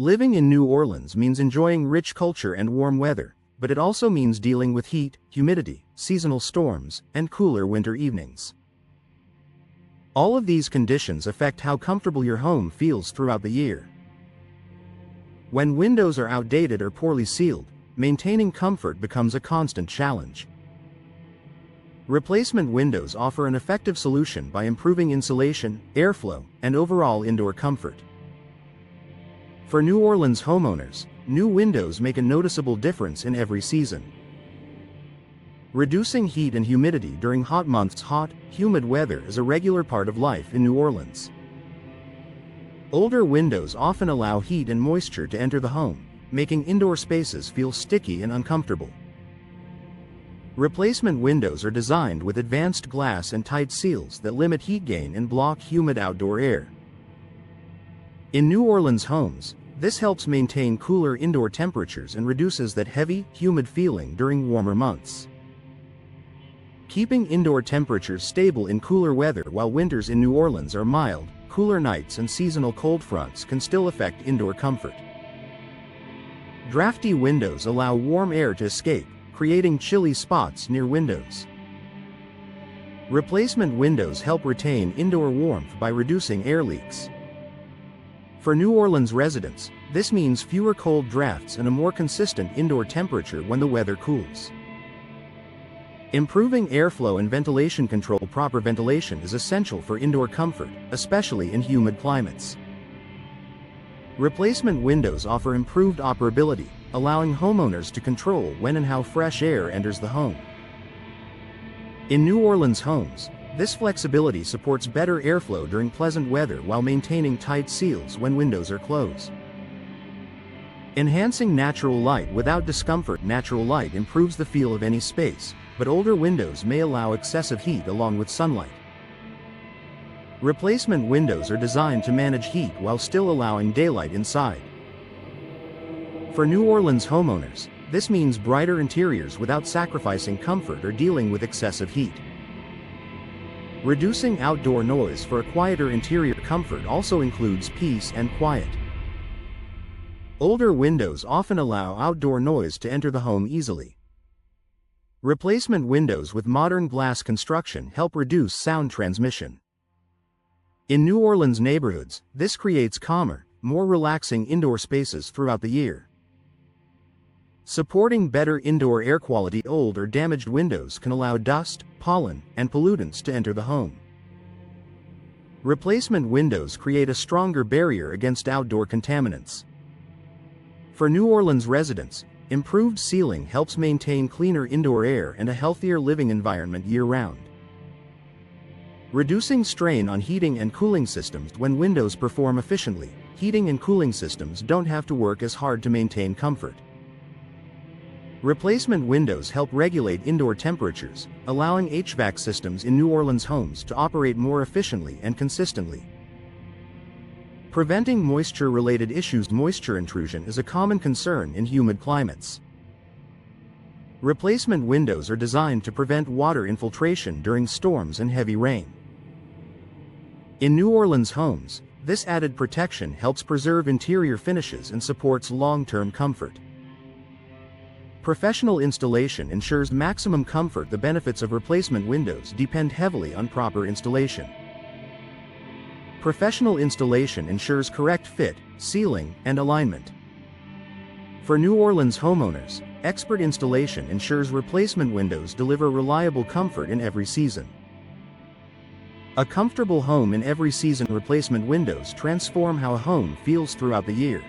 Living in New Orleans means enjoying rich culture and warm weather, but it also means dealing with heat, humidity, seasonal storms, and cooler winter evenings. All of these conditions affect how comfortable your home feels throughout the year. When windows are outdated or poorly sealed, maintaining comfort becomes a constant challenge. Replacement windows offer an effective solution by improving insulation, airflow, and overall indoor comfort. For New Orleans homeowners, new windows make a noticeable difference in every season. Reducing heat and humidity during hot months. Hot, humid weather is a regular part of life in New Orleans. Older windows often allow heat and moisture to enter the home, making indoor spaces feel sticky and uncomfortable. Replacement windows are designed with advanced glass and tight seals that limit heat gain and block humid outdoor air. In New Orleans homes, this helps maintain cooler indoor temperatures and reduces that heavy, humid feeling during warmer months. Keeping indoor temperatures stable in cooler weather. While winters in New Orleans are mild, cooler nights and seasonal cold fronts can still affect indoor comfort. Drafty windows allow warm air to escape, creating chilly spots near windows. Replacement windows help retain indoor warmth by reducing air leaks. For New Orleans residents, this means fewer cold drafts and a more consistent indoor temperature when the weather cools. Improving airflow and ventilation control. Proper ventilation is essential for indoor comfort, especially in humid climates. Replacement windows offer improved operability, allowing homeowners to control when and how fresh air enters the home. In New Orleans homes, this flexibility supports better airflow during pleasant weather while maintaining tight seals when windows are closed. Enhancing natural light without discomfort. Natural light improves the feel of any space, but older windows may allow excessive heat along with sunlight. Replacement windows are designed to manage heat while still allowing daylight inside. For New Orleans homeowners, this means brighter interiors without sacrificing comfort or dealing with excessive heat. Reducing outdoor noise for a quieter interior. Comfort also includes peace and quiet. Older windows often allow outdoor noise to enter the home easily. Replacement windows with modern glass construction help reduce sound transmission. In New Orleans neighborhoods, this creates calmer, more relaxing indoor spaces throughout the year. Supporting better indoor air quality. Old or damaged windows can allow dust, pollen, and pollutants to enter the home. Replacement windows create a stronger barrier against outdoor contaminants. For New Orleans residents, improved sealing helps maintain cleaner indoor air and a healthier living environment year-round. Reducing strain on heating and cooling systems. When windows perform efficiently, heating and cooling systems don't have to work as hard to maintain comfort. Replacement windows help regulate indoor temperatures, allowing HVAC systems in New Orleans homes to operate more efficiently and consistently. Preventing moisture-related issues. Moisture intrusion is a common concern in humid climates. Replacement windows are designed to prevent water infiltration during storms and heavy rain. In New Orleans homes, this added protection helps preserve interior finishes and supports long-term comfort. Professional installation ensures maximum comfort. The benefits of replacement windows depend heavily on proper installation. Professional installation ensures correct fit, sealing, and alignment. For New Orleans homeowners, expert installation ensures replacement windows deliver reliable comfort in every season. A comfortable home in every season. Replacement windows transform how a home feels throughout the year.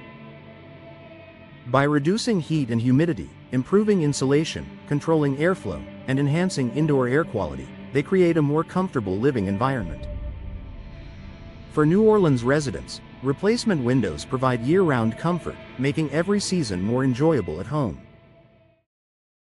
By reducing heat and humidity, improving insulation, controlling airflow, and enhancing indoor air quality, they create a more comfortable living environment. For New Orleans residents, replacement windows provide year-round comfort, making every season more enjoyable at home.